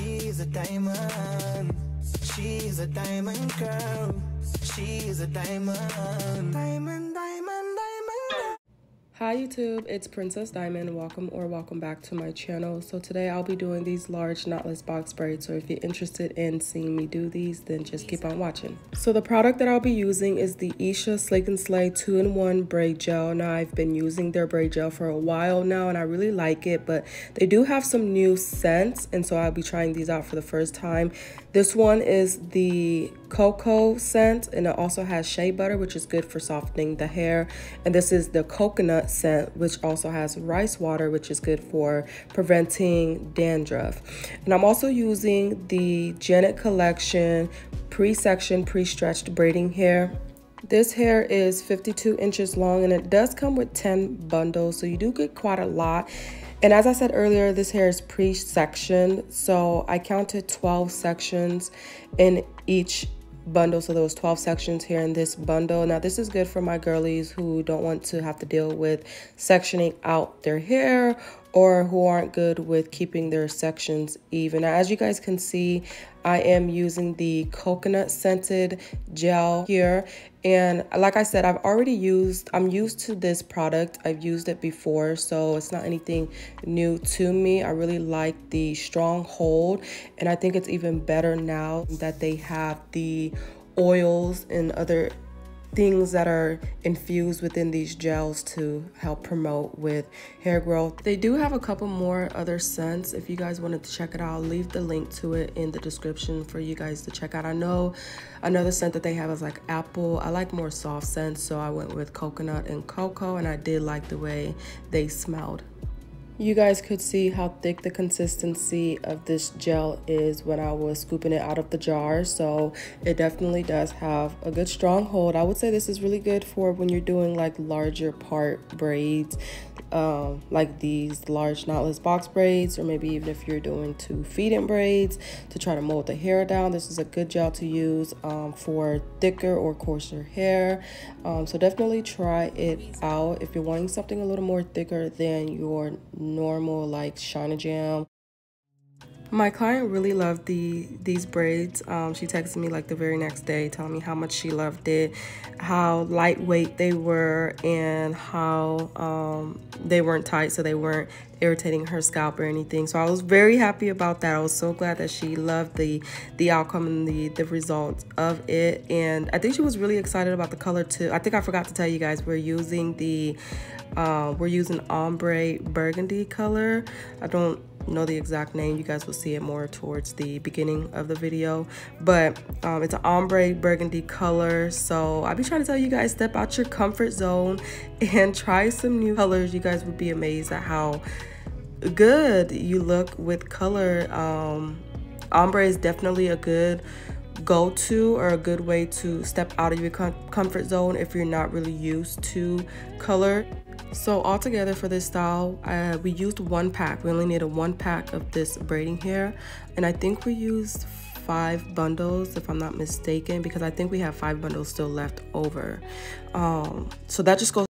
She's a diamond. She's a diamond girl. She's a diamond. Diamond, diamond, diamond. Hi YouTube, it's Princess Diamond. Welcome back to my channel. So today I'll be doing these large knotless box braids. So if you're interested in seeing me do these, then just keep on watching. So the product that I'll be using is the Esha Slake and Slay 2-in-1 braid gel. Now I've been using their braid gel for a while now and I really like it, but they do have some new scents, and so I'll be trying these out for the first time. This one is the cocoa scent, and it also has shea butter, which is good for softening the hair. And this is the coconut scent, which also has rice water, which is good for preventing dandruff. And I'm also using the Janet Collection pre-section pre-stretched braiding hair. This hair is 52 inches long and it does come with 10 bundles, so you do get quite a lot. And as I said earlier, this hair is pre-sectioned, so I counted 12 sections in each bundle. So there was 12 sections here in this bundle. Now this is good for my girlies who don't want to have to deal with sectioning out their hair, or who aren't good with keeping their sections even. Now, as you guys can see, I am using the coconut scented gel here. And like I said, I'm used to this product. I've used it before, so it's not anything new to me. I really like the strong hold, and I think it's even better now that they have the oils and other things that are infused within these gels to help promote with hair growth. They do have a couple more other scents. If you guys wanted to check it out, I'll leave the link to it in the description for you guys to check out. I know another scent that they have is like apple. I like more soft scents, so I went with coconut and cocoa, and I did like the way they smelled. You guys could see how thick the consistency of this gel is when I was scooping it out of the jar. So it definitely does have a good strong hold. I would say this is really good for when you're doing like larger part braids, like these large knotless box braids, or maybe even if you're doing 2 feed-in braids to try to mold the hair down. This is a good gel to use for thicker or coarser hair. So definitely try it out if you're wanting something a little more thicker than your normal like Shine Jam. My client really loved these braids. She texted me like the very next day telling me how much she loved it, how lightweight they were, and how they weren't tight, so they weren't irritating her scalp or anything. So I was very happy about that. I was so glad that she loved the outcome and the results of it. And I think she was really excited about the color too. I think I forgot to tell you guys, we're using ombre burgundy color. I don't know the exact name. You guys will see it more towards the beginning of the video, but it's an ombre burgundy color. So I'll be trying to tell you guys, step out your comfort zone and try some new colors. You guys would be amazed at how good you look with color. Ombre is definitely a good go-to or a good way to step out of your comfort zone if you're not really used to color. So altogether for this style, we used 1 pack. We only needed 1 pack of this braiding hair, and I think we used 5 bundles if I'm not mistaken, because I think we have 5 bundles still left over. So that just goes